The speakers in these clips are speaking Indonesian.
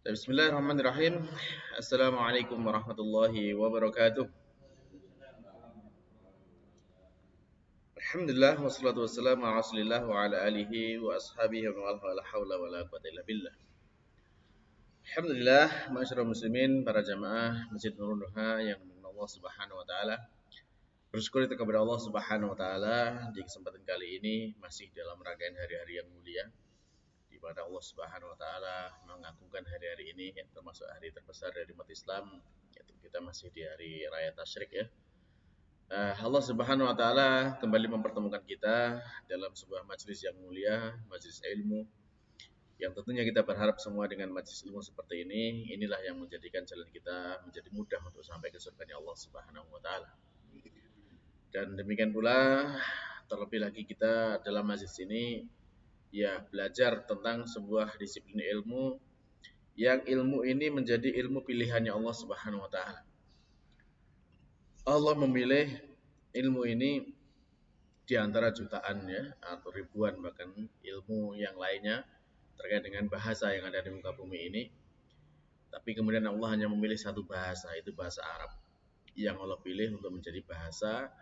Bismillahirrahmanirrahim. Assalamualaikum warahmatullahi wabarakatuh. Alhamdulillah wassalatu wassalamu ala Rasulillah wa ala alihi wa ashabihi wa man wala haula wala quwwata illa billah. Alhamdulillah, ma'asyiral muslimin, para jamaah Masjid Nurul Duha yang dimuliakan Allah Subhanahu wa taala. Bersyukur kita kepada Allah Subhanahu wa taala di kesempatan kali ini masih dalam rangkaian hari-hari yang mulia di mana Allah Subhanahu wa taala mengagungkan hari-hari ini yang termasuk hari terbesar dari umat Islam, yaitu kita masih di hari raya Tasyrik ya. Allah Subhanahu wa taala kembali mempertemukan kita dalam sebuah majelis yang mulia, majelis ilmu yang tentunya kita berharap semua dengan majelis ilmu seperti ini, inilah yang menjadikan jalan kita menjadi mudah untuk sampai ke surga Allah Subhanahu wa taala. Dan demikian pula terlebih lagi kita dalam majelis ini ya belajar tentang sebuah disiplin ilmu yang ilmu ini menjadi ilmu pilihannya Allah Subhanahu wa taala. Allah memilih ilmu ini di antara jutaan ya atau ribuan bahkan ilmu yang lainnya terkait dengan bahasa yang ada di muka bumi ini. Tapi kemudian Allah hanya memilih satu bahasa, itu bahasa Arab yang Allah pilih untuk menjadi bahasa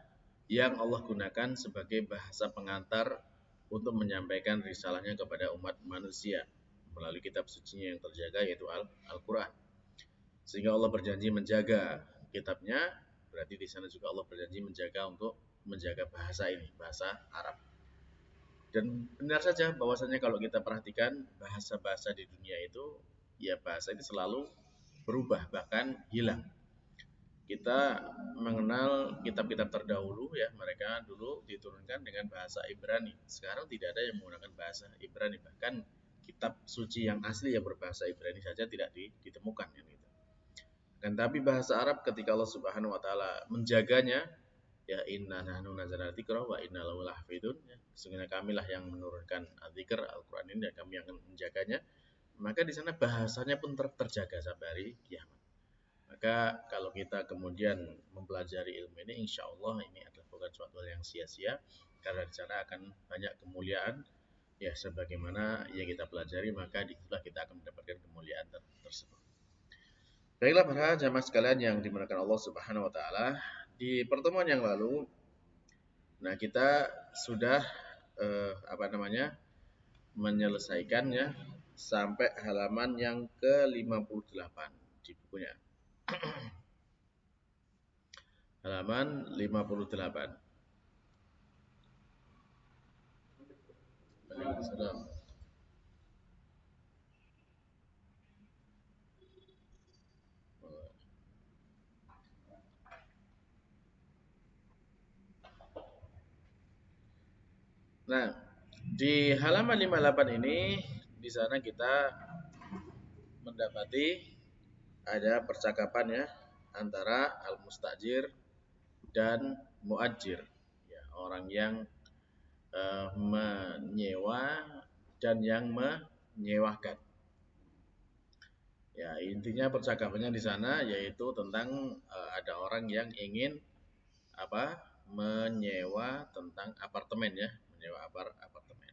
yang Allah gunakan sebagai bahasa pengantar untuk menyampaikan risalahnya kepada umat manusia melalui kitab sucinya yang terjaga yaitu Al-Quran. Sehingga Allah berjanji menjaga kitabnya, berarti di sana juga Allah berjanji menjaga untuk menjaga bahasa ini, bahasa Arab. Dan benar saja bahwasanya kalau kita perhatikan bahasa-bahasa di dunia itu, ya bahasa itu selalu berubah bahkan hilang. Kita mengenal kitab-kitab terdahulu ya, mereka dulu diturunkan dengan bahasa Ibrani. Sekarang tidak ada yang menggunakan bahasa Ibrani, bahkan kitab suci yang asli yang berbahasa Ibrani saja tidak ditemukan ya, gitu. Dan tapi bahasa Arab ketika Allah Subhanahu wa taala menjaganya, ya inna nahnu nazzalna dzikra wa inna lahu lahafidun, ya, sesungguhnya kamilah yang menurunkan dzikr Al-Qur'an ini dan kami akan menjaganya. Maka di sana bahasanya pun terjaga sampai hari kiamat. Maka kalau kita kemudian mempelajari ilmu ini, insya Allah ini adalah bukan suatu hal yang sia-sia, karena di sana akan banyak kemuliaan. Ya, sebagaimana yang kita pelajari, maka disitulah kita akan mendapatkan kemuliaan tersebut. Baiklah para jamaah sekalian yang dimuliakan Allah Subhanahu wa taala, di pertemuan yang lalu nah kita sudah menyelesaikannya sampai halaman yang ke-58 di bukunya. Halaman 58. Waalaikumsalam. Nah, di halaman 58 ini di sana kita mendapati ada percakapan ya antara al-mustajir dan muajir. Ya, orang yang menyewa dan yang menyewakan. Ya, intinya percakapannya di sana yaitu tentang ada orang yang ingin menyewa tentang apartemen ya, menyewa apartemen.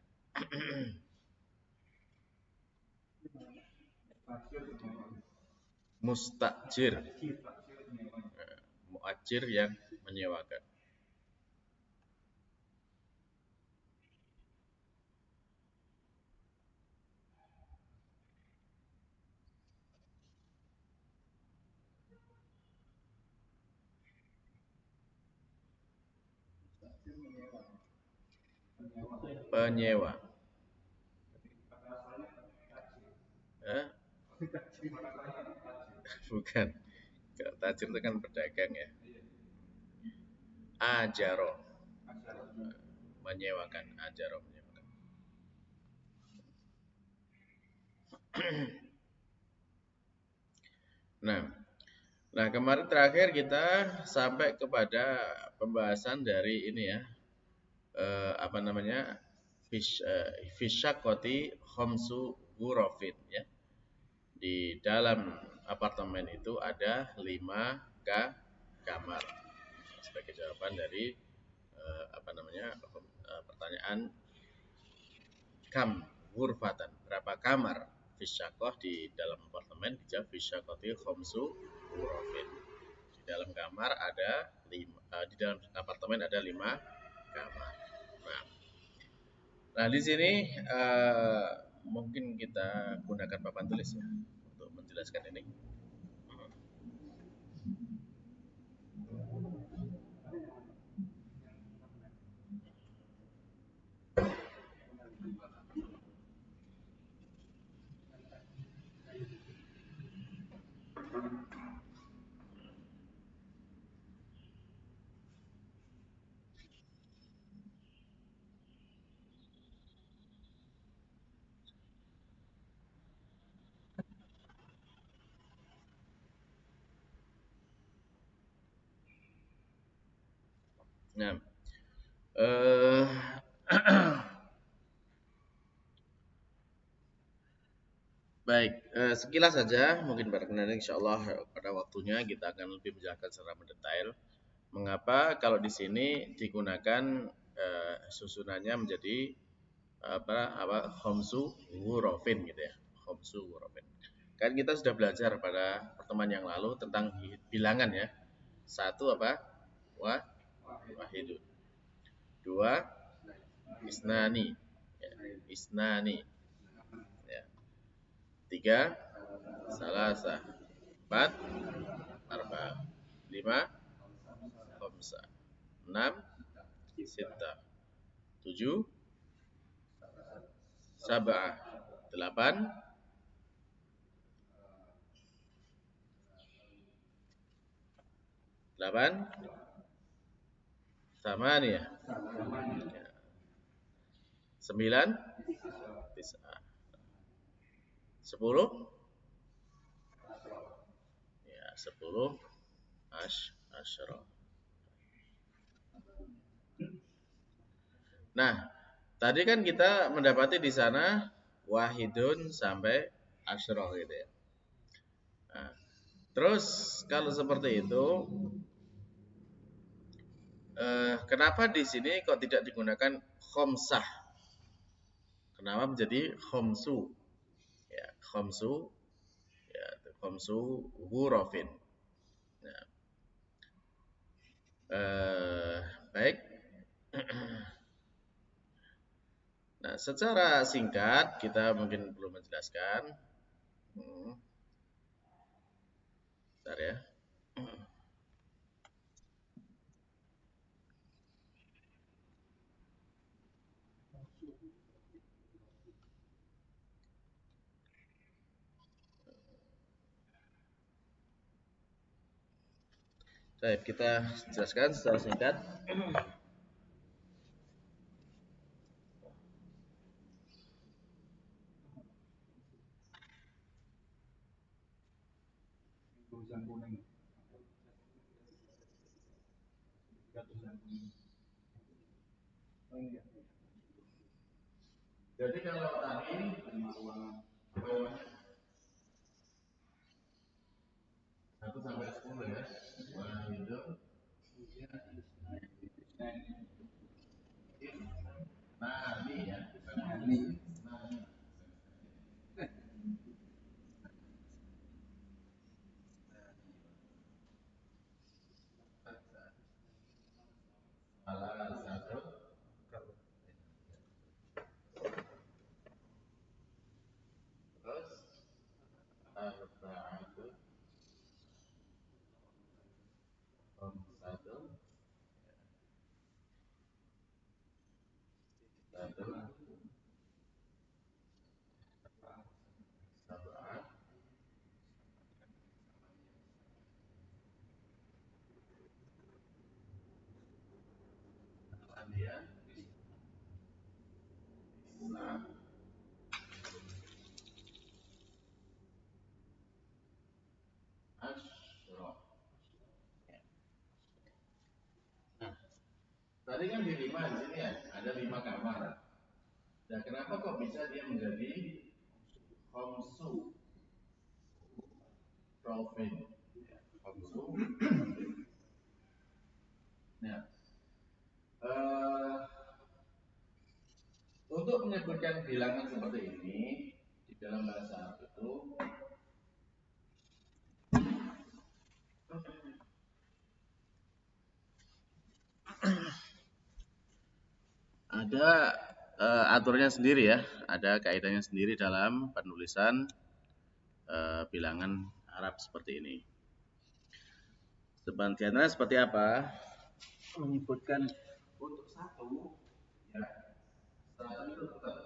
Mustajir, muajir yang menyewakan. Penyewa. Bukan. Kalau tajir itu kan pedagang ya. Ajaro. Menyewakan. Ajaro menyewakan. Nah, kemarin terakhir kita sampai kepada pembahasan dari ini ya. Fisyakoti khomsu ghurafin ya. Di dalam apartemen itu ada 5 kamar. Sebagai jawaban dari pertanyaan kam ghurfatan, berapa kamar fisyakoh di dalam apartemen dijawab fisyakoti khomsu ghurafin. Di dalam kamar ada di dalam apartemen ada 5 kamar. Nah, nah di sini mungkin kita gunakan papan tulis ya untuk menjelaskan ini. Nah, eh, baik, sekilas saja mungkin berkenan insyaallah pada waktunya kita akan lebih menjelaskan secara mendetail mengapa kalau di sini digunakan susunannya menjadi apa khamsu ghurafin gitu ya. Khamsu ghurafin. Kan kita sudah belajar pada pertemuan yang lalu tentang bilangan ya. Satu apa? Wahidun. Dua isnani. Ya, isnani. Ya. Tiga salasa. Empat arba. Lima khamsa. Enam sita. Tujuh sab'ah. Delapan delapan Samaniyah. Ya. Sembilan tis'ah. Sepuluh ya, sepuluh asyara. Nah, tadi kan kita mendapati di sana wahidun sampai asyara gitu ya. Nah, terus kalau seperti itu, kenapa di sini kok tidak digunakan khomsah? Kenapa menjadi khomsu? Ya, khomsu, ya, khomsu ghurafin. Nah, baik. Nah, secara singkat kita mungkin perlu menjelaskan. Bentar ya. Baik, kita jelaskan secara singkat. Jadi kalau tadi 1 sampai 10 ya. Wah, itu nah ini ya. Ini. Salah satu terus arba'atu satu satu sab'ah dia nah asyra. Nah, tadi kan di 5 di sini ya, ada 5 kamar. Nah, kenapa kok bisa dia menjadi khamsu rofin? Khamsu. Nah, eh, untuk menyebutkan bilangan seperti ini di dalam bahasa ada aturannya sendiri ya, ada kaidahnya sendiri dalam penulisan bilangan Arab seperti ini. Sebagiannya seperti apa? Menyebutkan untuk satu, ya, satu itu tetap.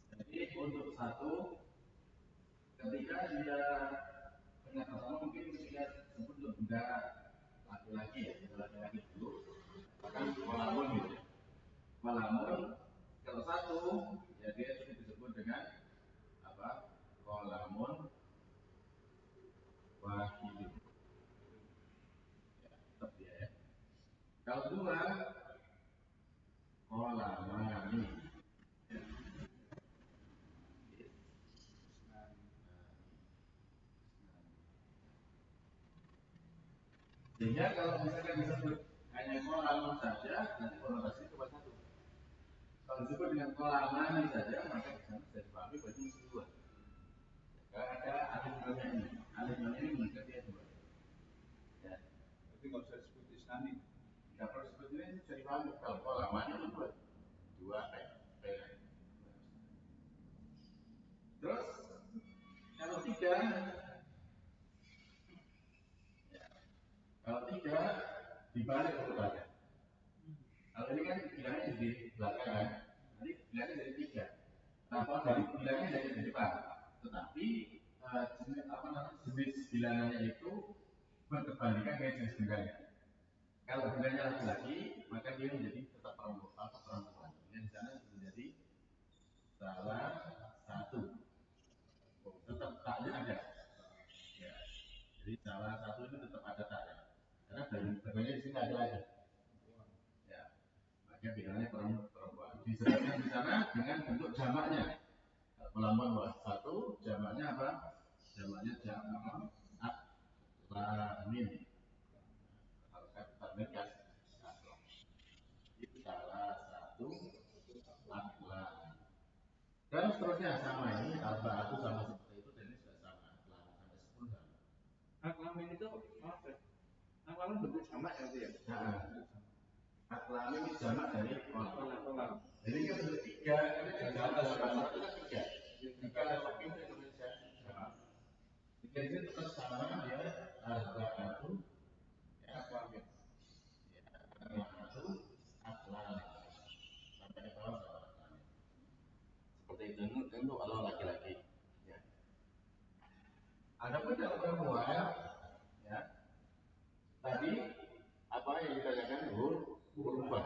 Jadi untuk satu, ketika dia yang pertama mungkin dia sebut benda laki-laki ya, laki-laki dulu, bahkan kolamun gitu. Kolamun kalau satu, ya dia disebut dengan apa? Kolamun wahid. Ya, tetap dia ya. Kalau dua, kolamani. Sehingga kalau misalkan disebut hanya kolam saja, nanti konotasi cuma satu. Kalau disebut dengan kolamani saja, maka di sana sudah dipahami berarti mesti dua. Kalau ada alif lamnya ini, alif lamnya ini mengikat dia dua. Ya. Tapi nggak usah disebut islami. Nggak perlu disebut ini bisa dipahami. Kalau kolamani itu dua, dua p. Terus kalau tiga, ya, kalau tiga dibalik urutannya. Kalau ini kan bilangnya di belakang kan, nanti bilangnya dari tiga. Nah, kalau dari bilangnya dari depan. Tetapi jenis apa namanya jenis bilangannya itu berkebalikan dengan jenis bendanya. Kalau bendanya laki-laki, maka dia menjadi tetap perempuan. Ini di sana menjadi salah satu. Tetap taknya ada. Ya. Jadi salah satu itu tetap ada taknya. Karena bendanya di sini ada lagi. Ya. Maka bilangnya perempuan. Disebutkan di sana dengan bentuk jamaknya. Melampau bawah satu, jamaknya apa? Jamaknya jamak aklamin. Kalau kata kan itu salah satu aklam. Dan seterusnya sama ini, al-ba'atu sama seperti itu, dan ini sudah sama. Aklam sampai 10 sama. Aklamin itu apa? Aklamin bentuk jamak ya? Nah, aklamin itu jamak dari kolam. Jadi kan bentuk tiga, ini jamak dalam bahasa itu kan tiga. Tiga lebih itu Indonesia. Jadi tetap sama dia al-ba'atu ya aklamin. Ya, al-ba'atu aklam. Sampai ke bawah aklamin. Seperti itu kalau laki-laki. Ya. Adapun kalau perempuan, ya tadi apa yang ditanyakan hurufah.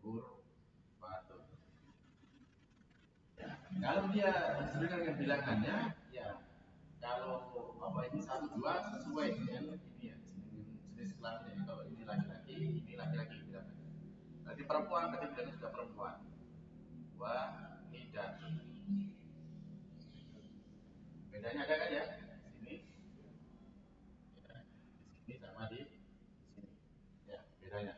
Hurufah. Ya. Kalau dia sesuai dengan bilangannya, ya kalau apa ini satu dua sesuai dengan ini ya jenis kelaminnya. Kalau ini laki-laki, ini laki-laki bilangannya. Nanti perempuan, berarti bilangnya sudah perempuan. Wahidah. Bedanya ada kan ya? Di sini, ya, di sini sama di sini. Ya, bedanya.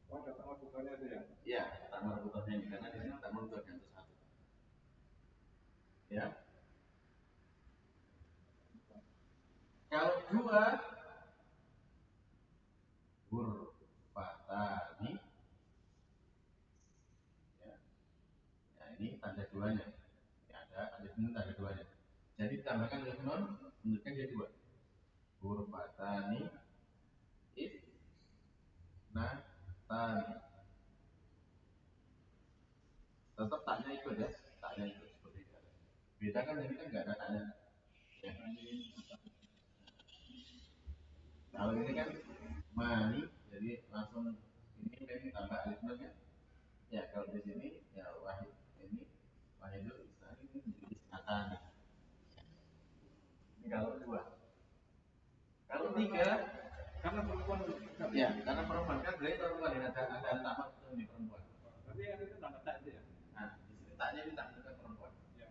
Oh, ada tambah bukannya itu ya? Iya, tambah bukannya ini karena di sini tambah bukan yang satu. Ya. Kalau dua hurfatani, ya. Nah, ini tanda duanya. Ya, ada alif nun tanda duanya. Jadi tambahkan alif nun menunjukkan dia dua. Hurfatani isnatani. Tetap taknya ikut ya, taknya ikut seperti itu. Beda kan ini kan nggak ada taknya. Ya. Kalau ini kan mani, jadi langsung ini tambah alif nun ya. Ya kalau di sini ya wahid ini wahidul isnani ini menjadi isnatani. Ini kalau dua. Kalau tiga, karena perempuan ya, karena perempuan kan berarti perempuan yang ada tamak itu di perempuan. Tapi yang itu tambah tak itu ya. Nah, di sini taknya ini tak menunjukkan perempuan. Ya.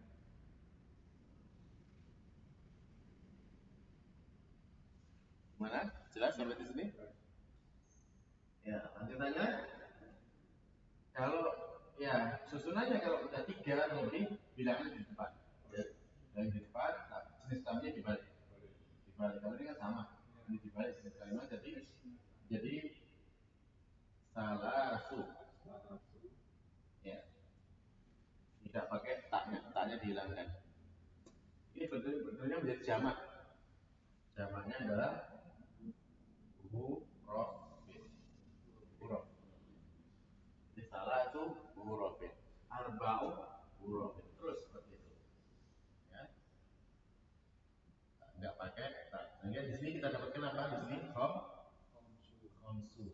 Gimana? Jelas sampai di sini? Ya, lanjutannya kalau ya susunannya kalau udah tiga lebih bilangnya di depan. Ya. Yang di depan, jenis kalimatnya dibalik. Dibalik, kalau ini kan sama. Ini dibalik jenis kalimat, jadi salah rasul. Ya, tidak pakai taknya, taknya dihilangkan. Ini bentuknya menjadi jamak. Jamaknya adalah hurufin. Huruf. Jadi salah itu hurufin. Arba'u hurufin. Terus seperti itu. Ya, nggak pakai tak. Sehingga di sini kita dapatkan apa? Di sini khomsu.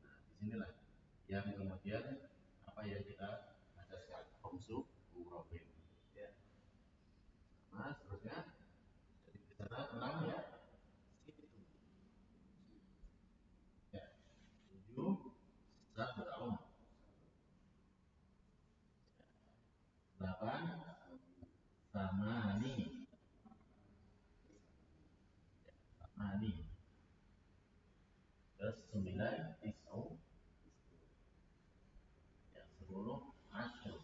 Nah, disinilah yang kemudian apa yang kita ada sekarang khomsu hurufin. Ya. Nah, seterusnya jadi di sana 6 ya. Ya. 7 sab'un. 8 samani. Samani. Terus 9 tis'u. Ya, 10 asyur.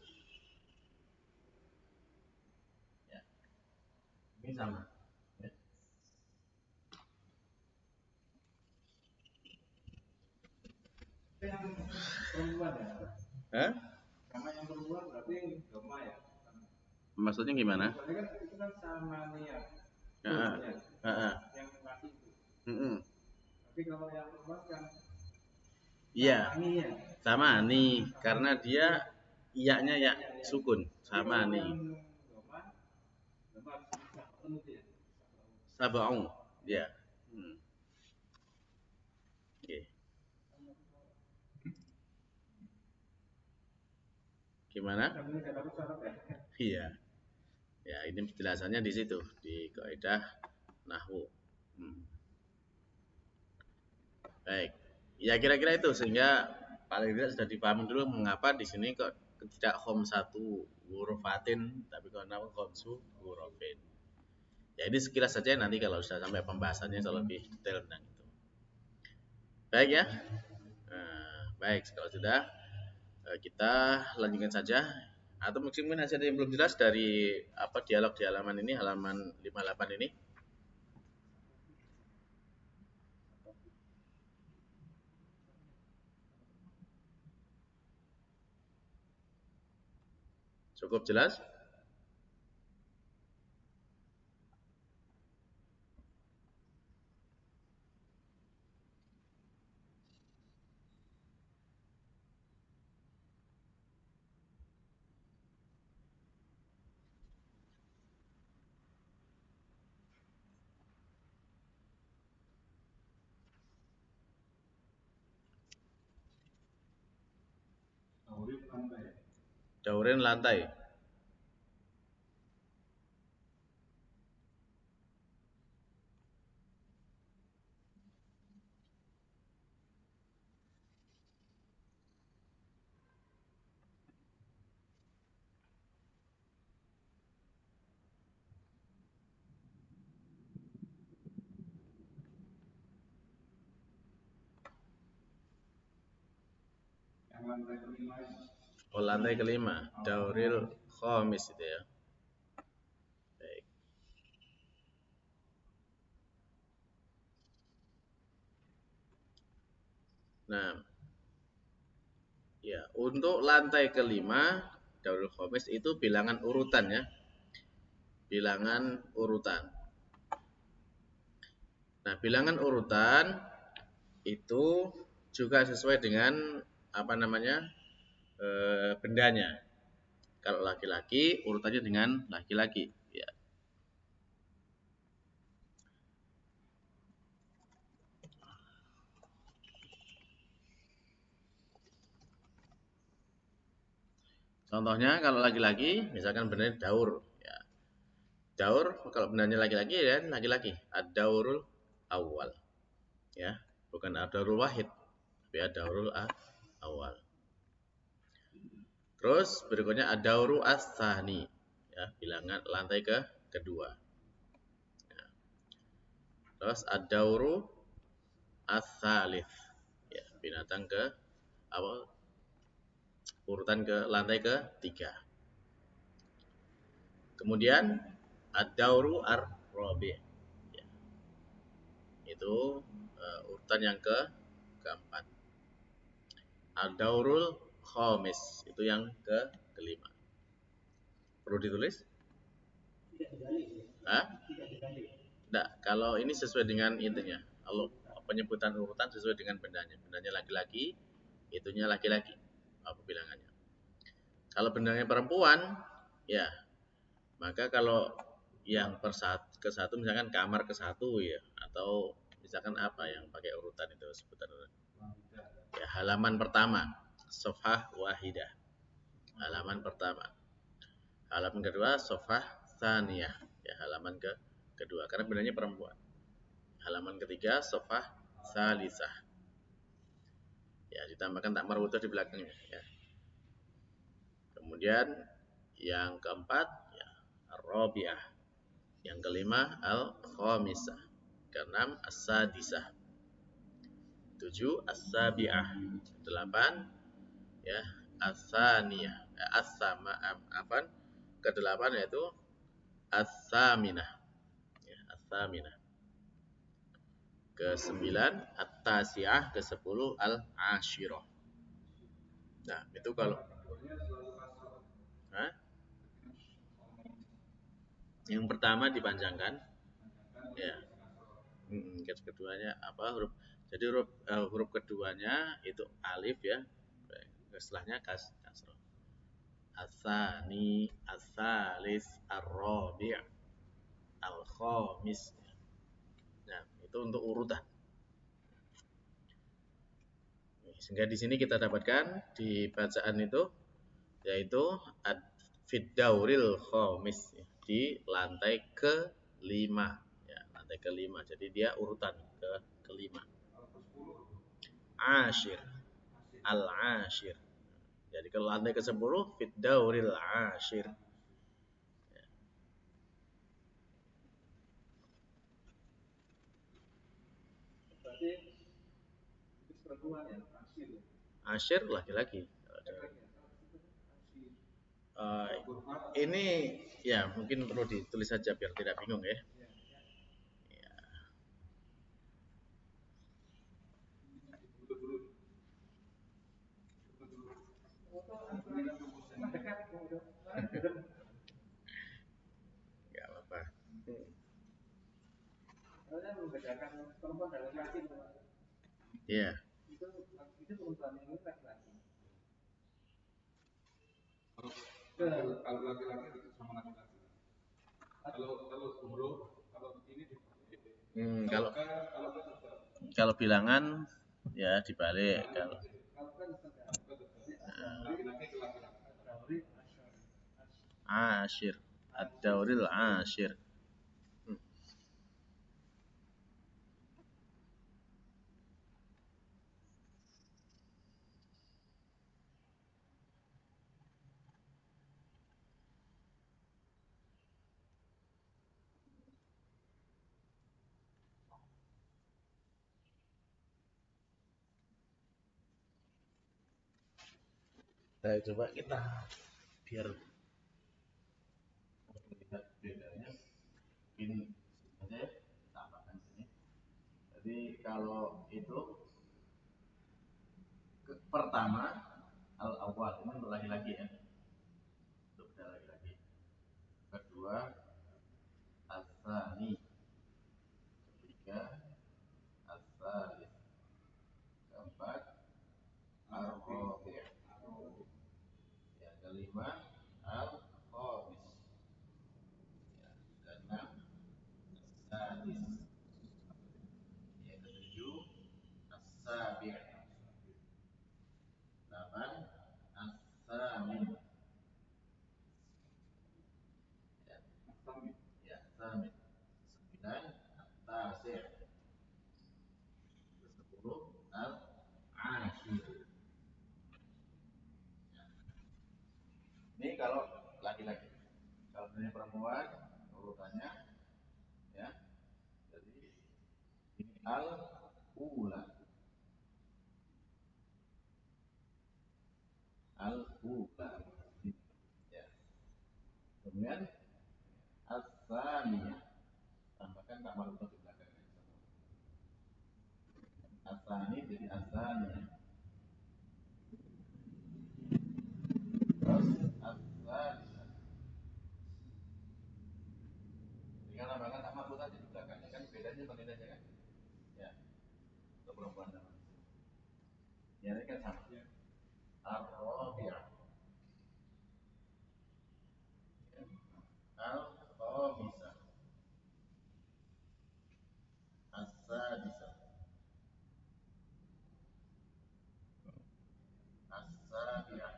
Ya. Ini sama. Ya. Yang perempuan ya? Hah? Sama yang perempuan berarti doma ya? Maksudnya gimana? Maksudnya kan itu kan sama niat. Yang laki itu. Tapi kalau yang perempuan kan iya. Sama nih, karena dia iyanya ya sukun, sama nih. Sab'un, ya. Oke. Gimana? Iya. Ya, ini penjelasannya di situ di kaidah nahwu. Baik. Ya kira-kira itu sehingga paling tidak sudah dipahami dulu mengapa di sini kok tidak satu hurufatin tapi kok nama khomsu hurufin. Ya ini sekilas saja nanti kalau sudah sampai pembahasannya lebih detail tentang itu. Baik ya. Baik, kalau sudah kita lanjutkan saja atau mungkin masih ada yang belum jelas dari apa dialog di halaman ini, halaman 58 ini. Cukup jelas? Daurin lantai. Oh, lantai kelima, dauril khamis itu ya. Baik. Nah, ya untuk lantai kelima dauril khamis itu bilangan urutan ya, bilangan urutan. Nah, bilangan urutan itu juga sesuai dengan apa namanya bendanya. Kalau laki-laki urutannya dengan laki-laki. Ya. Contohnya kalau laki-laki, misalkan bendanya daur. Ya. Daur kalau bendanya laki-laki ya laki-laki. Ad-daurul awal. Ya, bukan ad-daurul wahid, tapi ad-daurul awal. Terus berikutnya ad-dauru as-tsani. Ya, bilangan lantai kedua. Ya. Terus ad-dauru as-tsalits. Ya, binatang ke apa? Urutan ke lantai ketiga. Kemudian ad-dauru ar-rabi'. Ya, itu urutan yang keempat. Ad-daurul khamis itu yang kelima. Perlu ditulis? Hah? Tidak, kalau ini sesuai dengan intinya. Kalau penyebutan urutan sesuai dengan bendanya. Bendanya laki-laki, itunya laki-laki. Apa bilangannya? Kalau bendanya perempuan, ya maka kalau yang ke satu misalkan kamar ke satu ya, atau misalkan apa yang pakai urutan itu sebutan urutan. Ya, halaman pertama, sofah wahidah. Halaman pertama. Halaman kedua, sofah tsaniyah. Ya, halaman kedua karena bendanya perempuan. Halaman ketiga, sofah salisah. Ya, ditambahkan tak marbutoh di belakangnya. Ya. Kemudian yang keempat, ya, ar-rabi'ah. Yang kelima, al-khamisah. Keenam, as-sadisah. 7, as-sabi'ah. 8, ya, as-saniyah. As-sama, afan. Kedelapan yaitu as-saminah. Ya, as-saminah. Ke-9 at-tasi'ah, ke-10 al-ashirah. Nah, itu kalau Hah? Yang pertama dipanjangkan. Ya. Keduanya apa huruf. Jadi huruf keduanya itu alif ya. Setelahnya kasroh. Asani, asalis, ar-rabi', al-khamis. Nah, itu untuk urutan. Sehingga di sini kita dapatkan di bacaan itu yaitu fid-dauril khamis, di lantai kelima ya, lantai kelima. Jadi dia urutan kelima. Ashir, al-ashir. Jadi ke lantai ke-10 fid-dauril ashir. Ashir laki-laki. Ini ya mungkin perlu ditulis saja biar tidak bingung ya. Gak apa-apa. Iya. Kalau laki-laki sama laki-laki. Kalau guru, kalau ini dibalik. Kalau bilangan ya dibalik. Kalau ashir, ad-dauril ashir. Nah, coba kita biar lihat bedanya. Ini saja tambahkan sini. Jadi kalau itu pertama al-awwal ini untuk laki-laki ya. Untuk laki-laki. Kedua as-sani. Ketiga as-salis. Keempat ar-rabi'. Yang kelima al-khamis. Keenam as-sadis. Yang ketujuh as-sabi'. 8 as-samin. Ya, samin. 9 at-tasi'. 10 al-ashir. Ini kalau laki-laki. Kalau ini perempuan urutannya ya. Jadi ini al-ula. Al-ula. Ya. Kemudian Asaniyah. Tambahkan tak marbutat di belakang. Asani jadi asaniyah. Terus asalisah. Dengan tambahkan tak marbutat di belakangnya kan bedanya penilaiannya kan? Ya, untuk perempuan sama. Ya, ini kan sama. Ar-Rabi'ah. Al-Khamisah. As-Sadisah. As-Sabi'ah.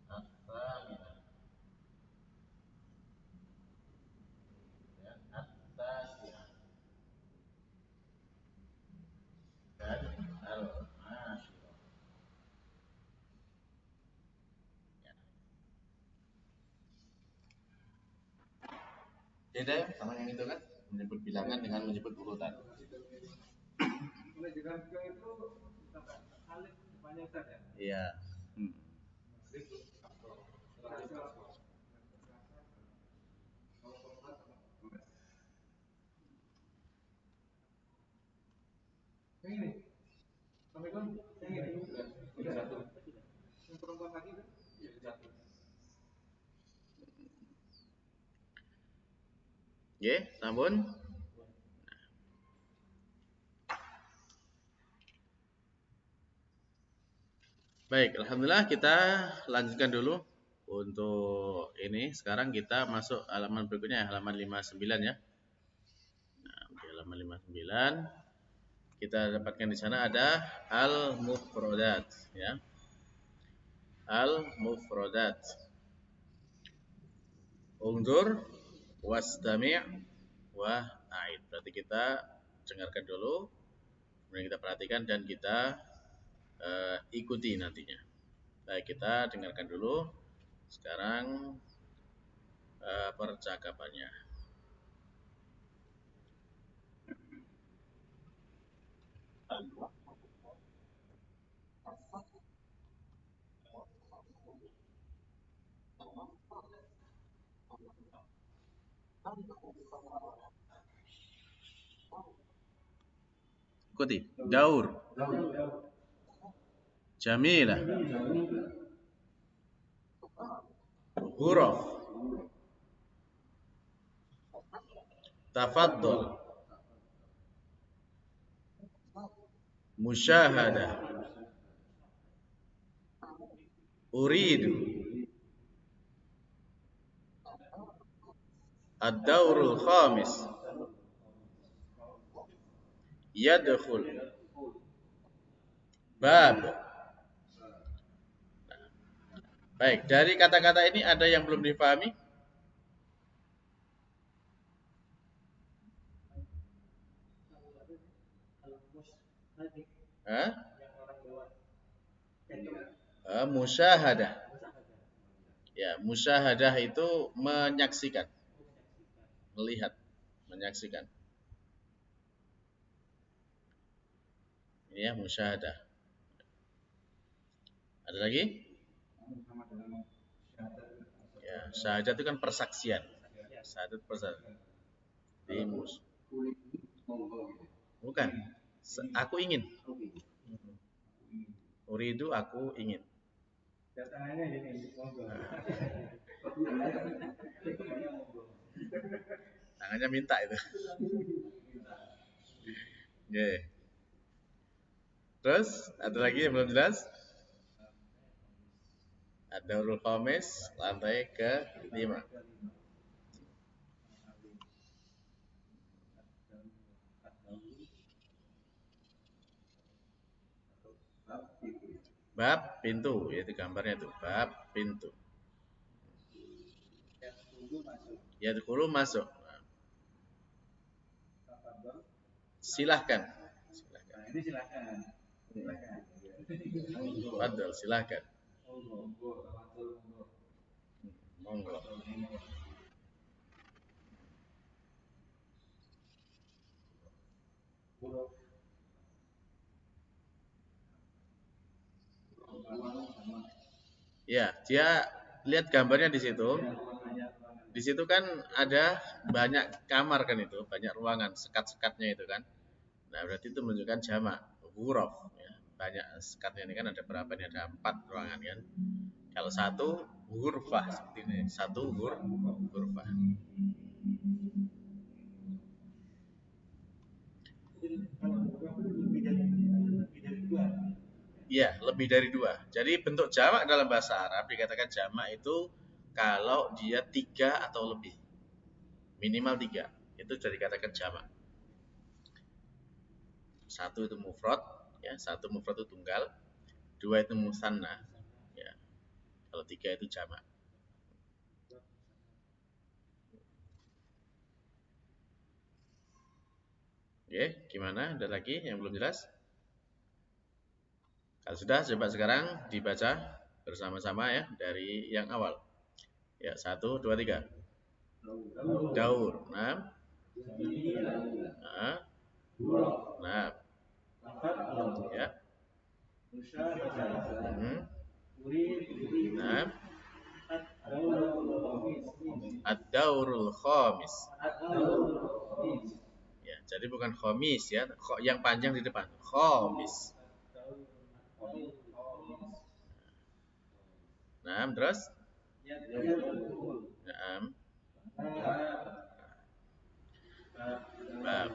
As-Saminah. Ya, At-Tasi'ah. Dan Al-Ashirah. Ya. Beda sama yang itu kan? Menyebut bilangan dengan menyebut urutan. Iya. Nggih, sampun. Baik, alhamdulillah kita lanjutkan dulu untuk ini. Sekarang kita masuk halaman berikutnya, halaman 59 ya. Nah, di halaman 59 kita dapatkan di sana ada al-mufradat ya. Al-mufradat. Unzur wastami' wa a'id. Berarti kita dengarkan dulu, kemudian kita perhatikan dan kita ikuti nantinya. Baik, kita dengarkan dulu. Sekarang percakapannya. Ikuti. Daur. Jamilah. Huruf. Tafaddal. Musyahadah. Uridu. Ad-daurul khamis. Yadkhul. Bab. Baik, dari kata-kata ini ada yang belum dipahami? Hah? Musyahadah. Ya, musyahadah itu menyaksikan, melihat, menyaksikan. Ini ya musyahadah. Ada lagi? Ya, syahadat itu kan persaksian. Syahadat persaksian. Dimus. Bukan. Aku ingin. Uridu aku ingin. Tangannya minta itu. Yeah. Terus ada lagi yang belum jelas? Ad-daurul khamis, lantai ke-5. Bab pintu, yaitu gambarnya itu bab pintu. Yadkhulu masuk. Silahkan. Silahkan. Ini silahkan. Fadl, silahkan. Monggo. Ya, dia lihat gambarnya di situ. di situ kan ada banyak kamar kan itu, banyak ruangan, sekat-sekatnya itu kan. Nah, berarti itu menunjukkan jamak, ghuraf ya. Banyak sekatnya ini kan ada berapa nih? Ada 4 ruangan kan. Kalau satu ghurfah seperti ini, satu ghurfah. Iya, lebih dari dua. Jadi bentuk jamak dalam bahasa Arab dikatakan jamak itu kalau dia 3 atau lebih. Minimal 3. Itu sudah dikatakan jamak. Satu itu mufrad, ya, satu mufrad itu tunggal, dua itu musanna, ya. Kalau 3 itu jamak. Oke, gimana? Ada lagi yang belum jelas? Kalau sudah, coba sekarang dibaca bersama-sama ya dari yang awal. Ya, 1, 2, 3. Daur. Nah, nah, nah, ya. Hmm. Nah, ad-daurul khamis. Ya, jadi bukan khamis ya, yang panjang di depan. Khamis. Nah, terus? Nah, bab.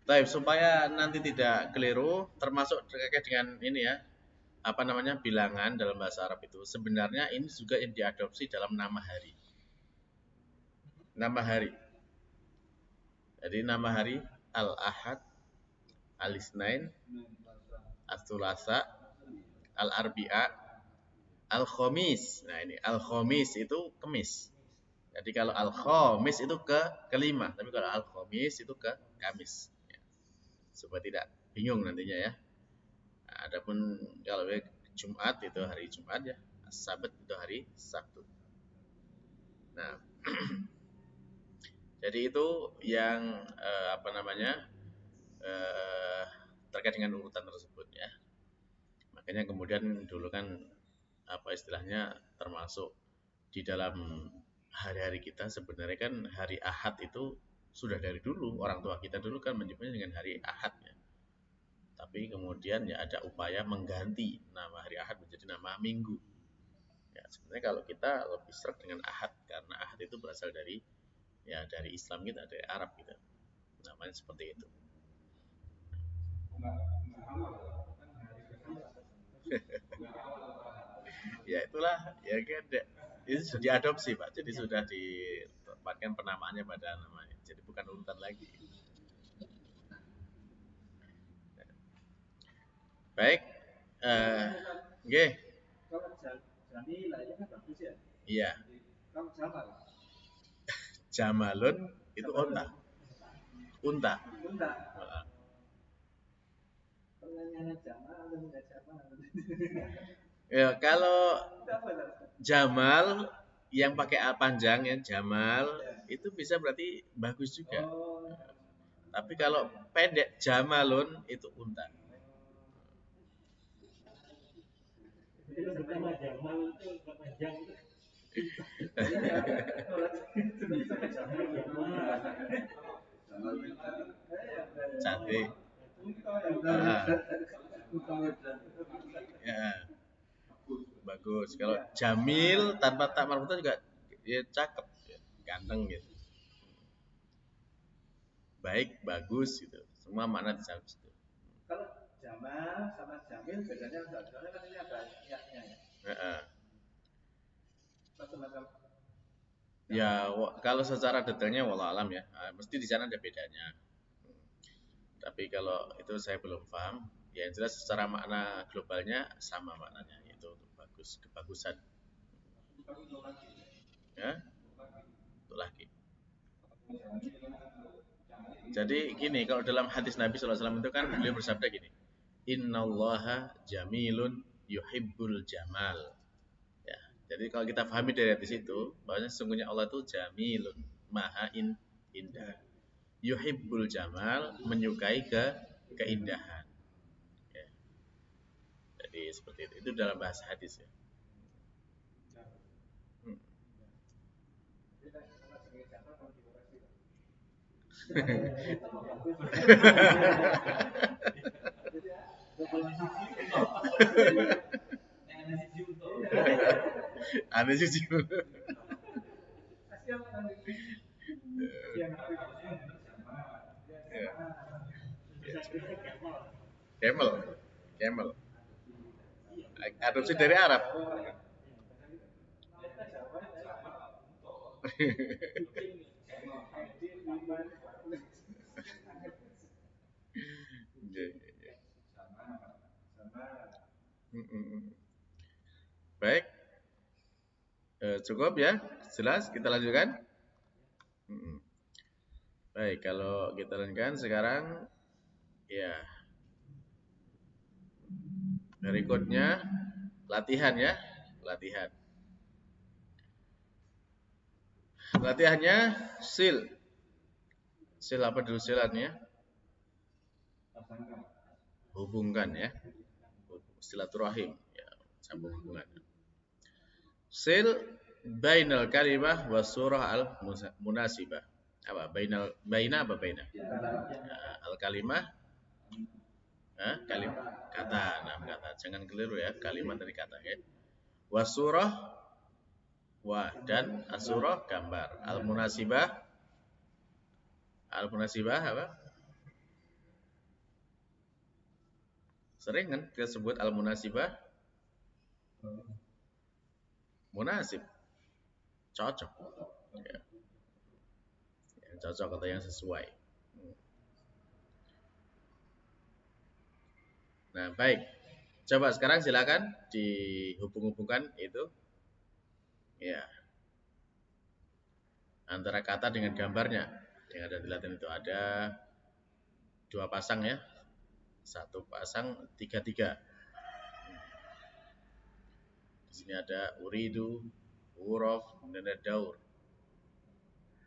Baik, supaya nanti tidak keliru, termasuk terkait dengan ini ya, apa namanya bilangan dalam bahasa Arab itu. Sebenarnya ini juga yang diadopsi dalam nama hari. Nama hari. Jadi nama hari Al-Ahad, Al-Isnain, Al-Thulasa, Al-Arbi'a, Al-Khamis. Nah ini Al-Khamis itu Kemis. Jadi kalau Al-Khamis itu kelima, tapi kalau Al-Khamis itu ke Kamis. Ya, supaya tidak bingung nantinya ya. Nah, adapun kalau Jumat itu hari Jumat ya, Sabat itu hari Sabtu. Nah, jadi itu yang apa namanya eh, terkait dengan urutan tersebut ya. Makanya kemudian dulu kan apa istilahnya termasuk di dalam hari-hari kita sebenarnya kan hari Ahad itu sudah dari dulu orang tua kita dulu kan menyebutnya dengan hari Ahad ya. Tapi kemudian ya ada upaya mengganti nama hari Ahad menjadi nama Minggu. Ya, sebenarnya kalau kita lebih seret dengan Ahad karena Ahad itu berasal dari ya dari Islam kita, dari Arab kita. Namanya seperti itu. Ya itulah ya kan itu sudah diadopsi Pak. Jadi sudah ditempatkan penamaannya pada namanya. Jadi bukan urutan lagi. Baik. Eh, nggih. Iya. Jamalun itu unta. Unta. Heeh. Ya, kalau Jamal yang pakai A panjang ya Jamal itu bisa berarti bagus juga. Tapi kalau pendek Jamalun itu unta. Cantik. Ah, ya, bagus. Kalau Jamil tanpa tak marbuta juga ya cakep, ya, ganteng gitu. Baik, bagus gitu. Semua makna di dalam situ. Heeh. Ya, kalau secara detailnya wallah alam ya, mesti di sana ada bedanya. Tapi kalau itu saya belum paham. Ya yang jelas secara makna globalnya sama maknanya, yaitu untuk bagus, kebagusan. Ya, untuk laki. Jadi gini, kalau dalam hadis Nabi SAW itu kan beliau bersabda gini, Innallaha jamilun yuhibbul jamal. Ya, jadi kalau kita pahami dari hadis itu, bahwasanya sesungguhnya Allah itu jamilun, maha indah. Yuhibbul jamal, menyukai keindahan. Ya, jadi seperti itu. Itu dalam bahasa hadis ya. Hmm. Anu sih. Camel. Camel. Adopsi dari Arab. Iya, iya, iya. Baik, cukup ya, jelas. Kita lanjutkan. Baik, kalau kita lanjutkan sekarang, ya berikutnya latihan ya, latihan. Latihannya sil. Sil apa dulu silatnya? Hubungkan ya. Silaturahim ya, sambung hubungan. Sil bainal kalimah was surah al munasibah. Apa? Baina apa baina? Al kalimah kalimat kata, nah kata. Jangan keliru ya, kalimat dari kata ya. Wasurah wa dan asurah gambar. Al munasibah apa? Sering kan kita sebut al munasibah? Munasib, cocok. Ya. Yang cocok atau yang sesuai. Nah, baik. Coba sekarang silakan dihubung-hubungkan itu. Ya. Antara kata dengan gambarnya. Yang ada di latihan itu ada dua pasang ya. Satu pasang tiga. Di sini ada uridu, urof, kemudian ada daur.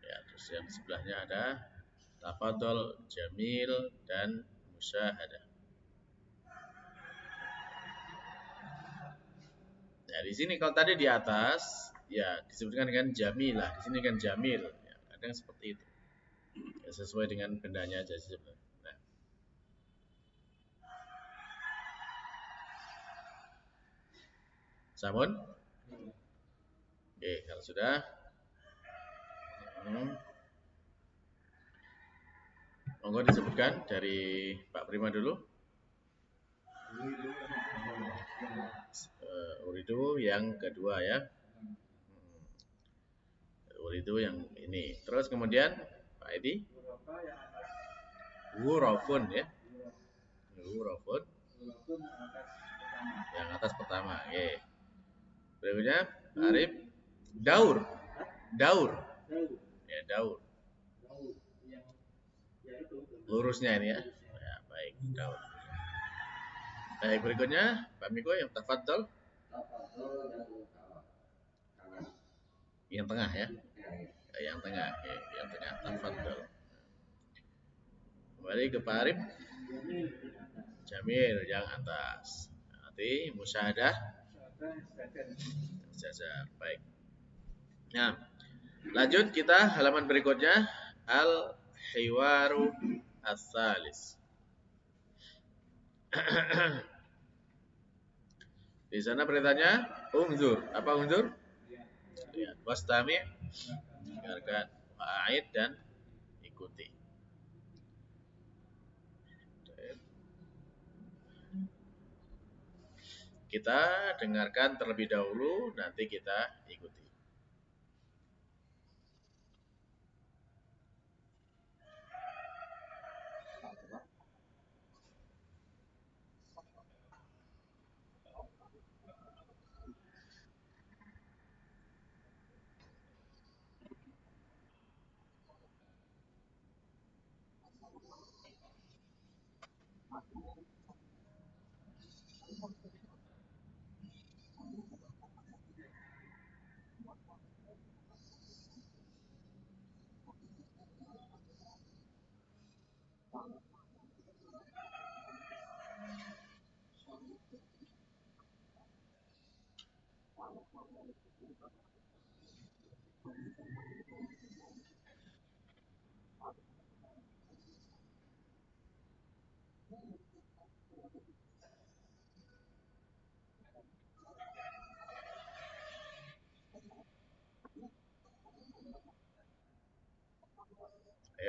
Ya, terus yang sebelahnya ada tafadhol, jamil, dan musyahadah. Nah, di sini kalau tadi di atas ya disebutkan dengan jamilah, di sini kan jamil. Ya, kadang seperti itu. Ya, sesuai dengan bendanya aja sebenarnya. Nah. Samun? Oke, kalau sudah monggo disebutkan dari Pak Prima dulu. Uridu yang kedua ya. Uridu yang ini. Terus kemudian Pak Edi. Wurofun ya. Wurofun. Yang atas pertama. Oke. Berikutnya Arif. Daur. Ya, daur. Lurusnya ini ya. Ya, baik, daur. Baik, berikutnya Pak Miko yang tafadhol. Yang tengah ya. Yang tengah, oke. Yang tengah tafadhol. Kembali ke Pak Arif. Jamil yang atas. Nanti musyahadah. Baik. Nah, lanjut kita halaman berikutnya al-hiwaru as-salis. Di sana perintahnya unzur. Apa unzur? Lihat. Wastami. Dengarkan. Wa'id dan ikuti. Kita dengarkan terlebih dahulu, nanti kita ikuti.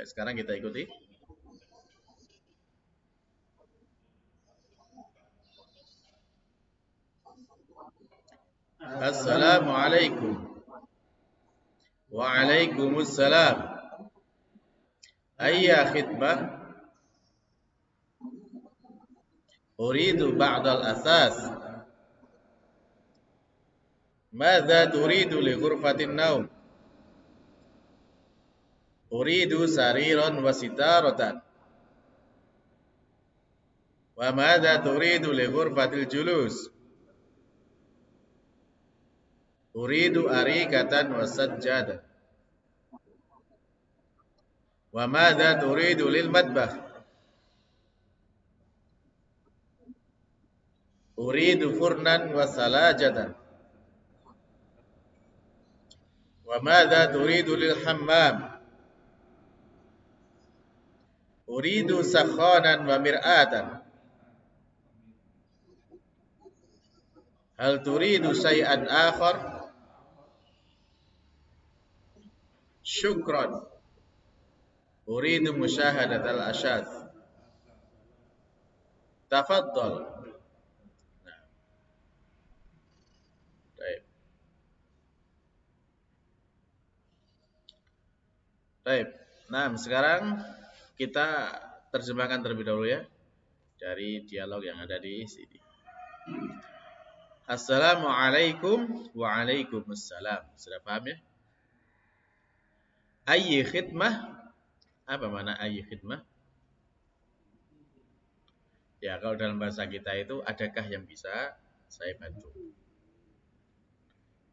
Baik, sekarang kita ikuti. Assalamualaikum. Waalaikumsalam. Ayya khidmah? Uridu ba'dal asas. Madza turidu li ghurfatin naum? Uridu sariran wa sitaratan. Wa madza turidu li ghurfatil julus? Uridu arikatan wa sajjadah. Wa madza turidu lil madbah? Uridu furnan wa salajatan. Wa madza turidu lil hammam? Uridu sakhanan wa mir'atan. Hal turidu syai'an akhar? Syukran. Uridu musyahadatal asyad. Tafaddal. Nah, baik. Baik. Nah, sekarang kita terjemahkan terlebih dahulu ya dari dialog yang ada di sini. Assalamualaikum. Waalaikumsalam. Sudah paham ya? Ayyi khidmah? Apa mana ayyi khidmah? Ya, kalau dalam bahasa kita itu adakah yang bisa saya bantu?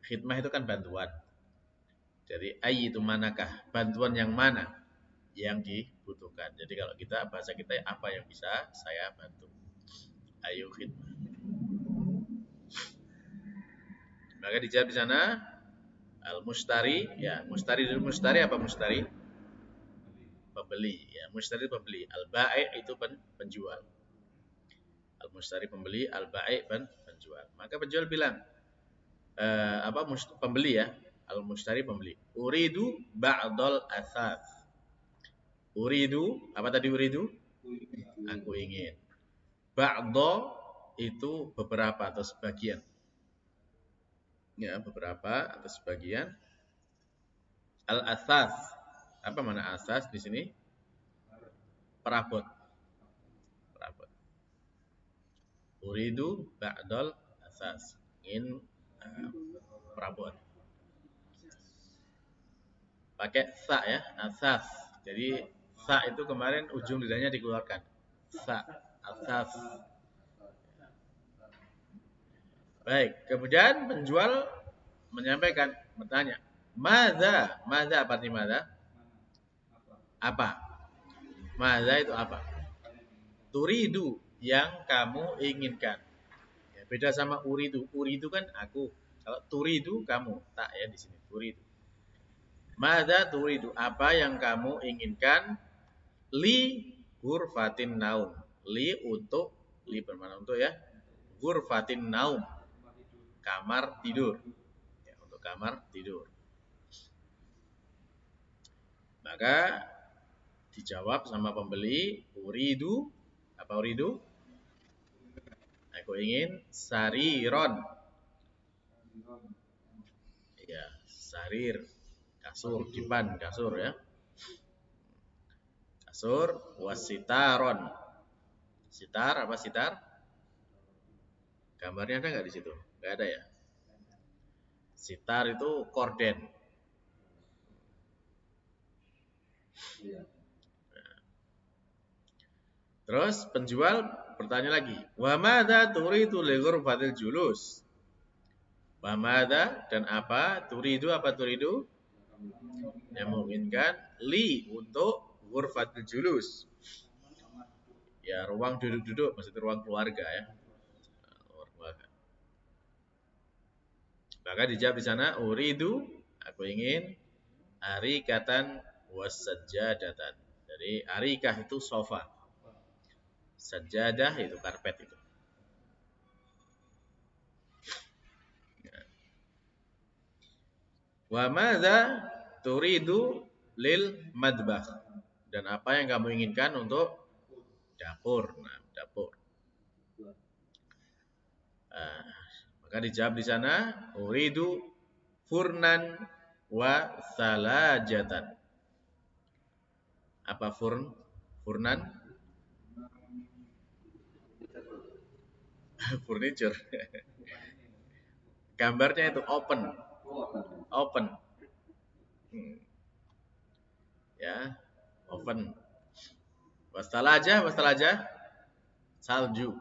Khidmah itu kan bantuan. Jadi ayyi itu manakah? Bantuan yang mana yang dibutuhkan? Jadi kalau kita bahasa kita apa yang bisa saya bantu? Ayo khidmah. Maka dijawab di sana al-mustari, ya, mustari apa mustari? Pembeli, ya, mustari pembeli. Al-bai' itu penjual. Al-mustari pembeli, al-bai' penjual. Maka penjual bilang pembeli ya, al-mustari pembeli. Uridu ba'dal athas. Uridu, apa tadi uridu? Aku ingin. Ba'do itu beberapa atau sebagian. Ya, beberapa atau sebagian. Al-athas. Apa mana asas di sini? Perabot. Perabot. Uridu ba'dal asas. Ingin perabot. Pakai sa ya, asas. Jadi sa itu kemarin ujung lidahnya dikeluarkan. Sa, asas. Baik, kemudian penjual menyampaikan, bertanya, Madza apa arti madza? Apa? Madza itu apa? Turidu, yang kamu inginkan. Ya, beda sama uridu. Uridu kan aku. Kalau turidu kamu, tak ya di sini turidu. Madza turidu, apa yang kamu inginkan? Li ghurfatin naum. Li untuk, li bermakna untuk ya. Ghurfatin naum. Kamar tidur. Ya, untuk kamar tidur. Maka dijawab sama pembeli, uridu, apa uridu? Aku ingin sariron. Ya, sarir, kasur, dipan, kasur ya. Kasur, wasitaron. Sitar, apa sitar? Gambarnya ada nggak di situ? Nggak ada ya. Sitar itu korden. Terus penjual bertanya lagi, wa madza turidu li ghurfatil julus? Wa madza dan apa? Turidu apa turidu? Yang menginginkan li untuk ghurfatil julus. Ya, ruang duduk-duduk, maksudnya ruang keluarga ya. Ruang keluarga. Maka dijawab di sana, uridu, aku ingin arikatan wasajjadatan. Jadi arikah itu sofa. Sajadah itu karpet itu. Wa madza turidu lil madbah? Dan apa yang kamu inginkan untuk dapur. Nah, dapur. Nah, maka dijawab di sana, uridu furnan wa salajatan. Apa furnan? Furniture. Gambarnya itu open. Open. Ya, open. Wastalaja, salju.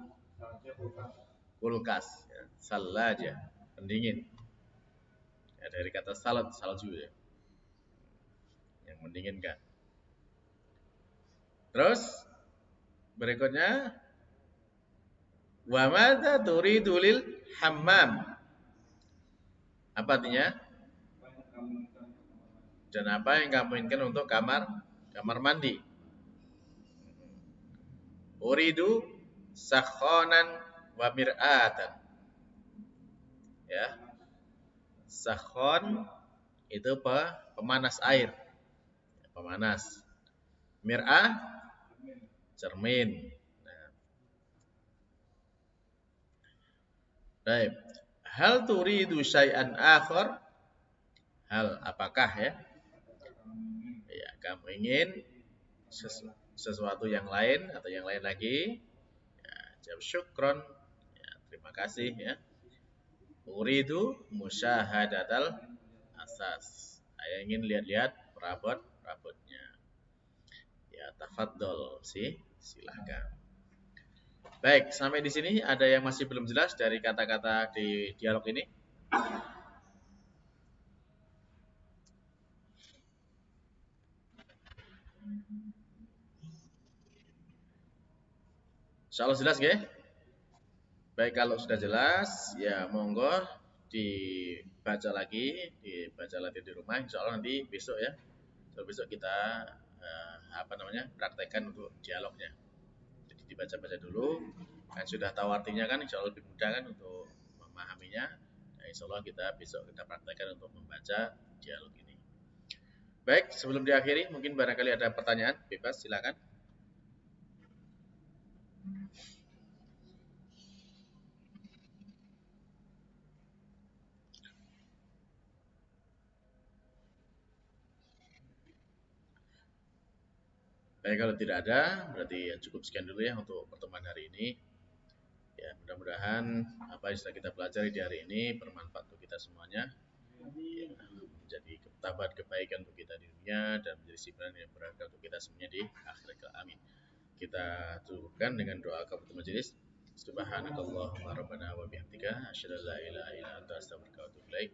Kulkas, ya. Salaja, pendingin. Ya, dari kata salju ya. Yang mendinginkan. Terus berikutnya wa madza turidu lil hammam. Apa artinya? Dan apa yang kamu inginkan untuk kamar mandi? Uridu sakhonan wa mir'atan. Ya. Sakhon itu pemanas air. Pemanas. Mir'ah cermin. Nah. Baik. Hal turidu syai'an akhar? Hal apakah ya? Ya, kamu ingin sesuatu yang lain atau yang lain lagi? Ya, jawab syukron. Ya, terima kasih ya. Uridu musyahadatal asas. Saya ingin lihat-lihat perabot-perabotnya. Ya, tafadhol sih, silahkan. Baik, sampai di sini ada yang masih belum jelas dari kata-kata di dialog ini? Insyaallah jelas nggih? Baik, kalau sudah jelas, ya monggo dibaca lagi di rumah. Insyaallah nanti besok ya. So, besok kita praktekkan untuk dialognya. Jadi dibaca-baca dulu, kan sudah tahu artinya kan, insyaallah lebih mudah kan untuk memahaminya. Nah, insyaallah besok kita praktekkan untuk membaca dialog ini. Baik, sebelum diakhiri, mungkin barangkali ada pertanyaan, bebas silakan. Baik, kalau tidak ada, berarti ya cukup sekian dulu ya untuk pertemuan hari ini. Ya, mudah-mudahan apa yang sudah kita pelajari di hari ini bermanfaat untuk kita semuanya. Ya, menjadi ketabat kebaikan untuk kita di dunia dan menjadi simpanan yang berharga untuk kita semuanya di akhirat. Amin. Kita cukupkan dengan doa kafaratul majelis. Subhanakallahumma rabbana wa bihamdika asyhadu an la ilaha illa anta astaghfiruka wa atubu ilaik.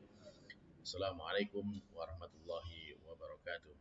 Assalamualaikum warahmatullahi wabarakatuh.